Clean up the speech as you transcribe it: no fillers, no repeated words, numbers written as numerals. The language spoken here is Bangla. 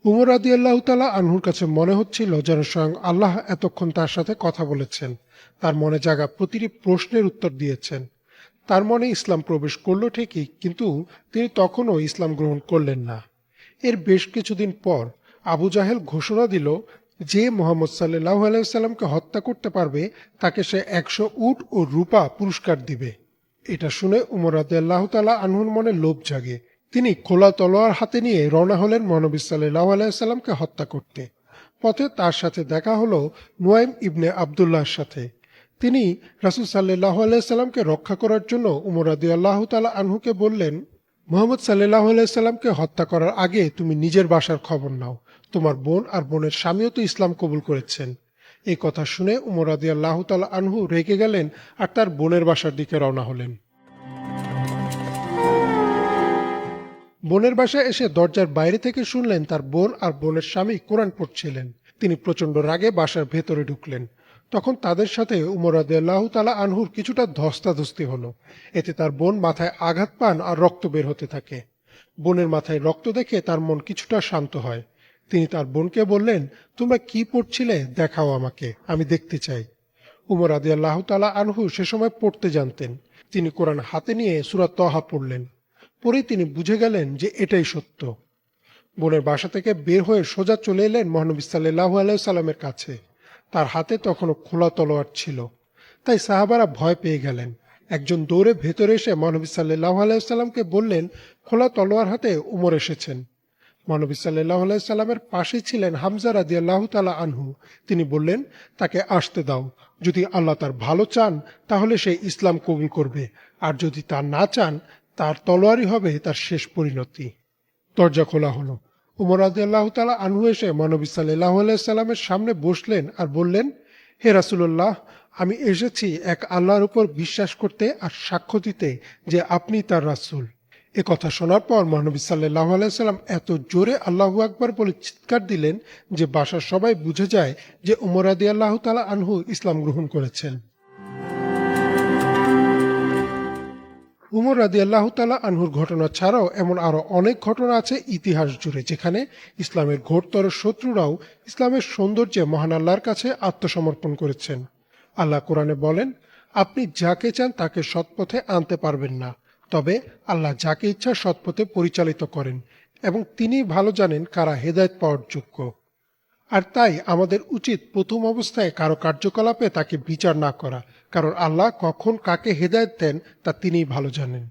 উমর রাদিয়াল্লাহু তাআলা আনহুর কাছে মনে হচ্ছিল যেন স্বয়ং আল্লাহ এতক্ষণ তার সাথে কথা বলেছেন, তার মনে জাগা প্রতিটি প্রশ্নের উত্তর দিয়েছেন। তার মনে ইসলাম প্রবেশ করল ঠিকই, কিন্তু তিনি তখনও ইসলাম গ্রহণ করলেন না। এর বেশ কিছুদিন পর আবু জাহেল ঘোষণা দিল, যে মোহাম্মদ সাল্লাল্লাহু আলাইহি সাল্লামকে হত্যা করতে পারবে তাকে সে 100 উট ও রূপা পুরস্কার দিবে। এটা শুনে উমর রাদিয়াল্লাহু তাআলা আনহুর মনে লোভ জাগে। তিনি খোলা তলোয়ার হাতে নিয়ে রওনা হলেন মহানবী সাল্লাল্লাহু আলাইহি সাল্লামকে হত্যা করতে। পথে তার সাথে দেখা হলো নুয়াইম ইবনে আব্দুল্লাহর সাথে। তিনি রাসূল সাল্লাল্লাহু আলাইহি সাল্লামকে রক্ষা করার জন্য উমর রাদিয়াল্লাহু তাআলা আনহুকে বললেন, মুহাম্মদ সাল্লাল্লাহু আলাইহি সাল্লামকে হত্যা করার আগে তুমি নিজের বাসার খবর নাও। তোমার বোন আর বোনের স্বামীও তো ইসলাম কবুল করেছেন। এই কথা শুনে উমর রাদিয়াল্লাহু তাআলা আনহু রেগে গেলেন আর তার বোনের বাসার দিকে রওনা হলেন। বোনের বাসায় এসে দরজার বাইরে থেকে শুনলেন তার বোন আর বোনের স্বামী কোরআন পড়ছিলেন। তিনি প্রচন্ড রাগে বাসার ভেতরে ঢুকলেন। তখন তাদের সাথে উমর রাদিয়াল্লাহু তাআলা আনহুর কিছুটা ধস্তাধস্তি হলো। এতে তার বোন মাথায় আঘাত পান আর রক্ত বের হতে থাকে। বোনের মাথায় রক্ত দেখে তার মন কিছুটা শান্ত হয়। তিনি তার বোনকে বললেন, তোমরা কি পড়ছিলে দেখাও আমাকে, আমি দেখতে চাই। উমর রাদিয়াল্লাহু তাআলা আনহু সে সময় পড়তে জানতেন। তিনি কোরআন হাতে নিয়ে সূরা তহা পড়লেন। পরেই তিনি বুঝে গেলেন যে এটাই সত্য। বোনের বাসা থেকে বের হয়ে সোজা চলে এলেন মহানবী সাল্লাল্লাহু আলাইহি সাল্লামের কাছে। তার হাতে তখনও খোলা তলোয়ার ছিল। তাই সাহাবারা ভয় পেয়ে গেলেন। একজন দৌড়ে ভেতরে এসে মহানবী সাল্লাল্লাহু আলাইহি সাল্লামকে বললেন, খোলা তলোয়ার হাতে উমর এসেছেন। মহানবী সাল্লাল্লাহু আলাইহি সাল্লামের পাশে ছিলেন হামজা রাদিয়াল্লাহু তাআলা আনহু। তিনি বললেন, তাকে আসতে দাও। যদি আল্লাহ তার ভালো চান তাহলে সে ইসলাম কবুল করবে, আর যদি তা না চান তার তলোয়ারই হবে তার শেষ পরিণতি। দরজা খোলা হলো। উমর রাদিয়াল্লাহু তাআলা আনহু এসে মহানবী সাল্লাল্লাহু আলাইহি সাল্লামের সামনে বসলেন আর বললেন, হে রাসূলুল্লাহ, আমি এসেছি এক আল্লাহর উপর বিশ্বাস করতে আর সাক্ষ্য দিতে যে আপনি তার রাসূল। এ কথা শোনার পর মহানবী সাল্লাল্লাহু আলাইহি সাল্লাম এত জোরে আল্লাহু আকবার বলে চিৎকার দিলেন যে বাসার সবাই বুঝে যায় যে উমর রাদিয়াল্লাহু তাআলা আনহু ইসলাম গ্রহণ করেছেন। উমর রাদিয়াল্লাহু তাআলা আনহুর ঘটনা ছাড়াও এমন আরো অনেক ঘটনা আছে ইতিহাস জুড়ে, যেখানে ইসলামের ঘোরতর শত্রুরাও ইসলামের সৌন্দর্যে মহান আল্লাহর কাছে আত্মসমর্পণ করেছেন। আল্লাহ কোরআনে বলেন, আপনি যাকে চান তাকে সৎপথে আনতে পারবেন না, তবে আল্লাহ যাকে ইচ্ছা সৎপথে পরিচালিত করেন এবং তিনি ভালো জানেন কারা হেদায়েত পাওয়ার যোগ্য। আর তাই আমাদের উচিত প্রথম অবস্থায় কারো কার্যকলাপে তাকে বিচার না করা, কারণ আল্লাহ কখন কাকে হেদায়েত দেন তা তিনিই ভালো জানেন।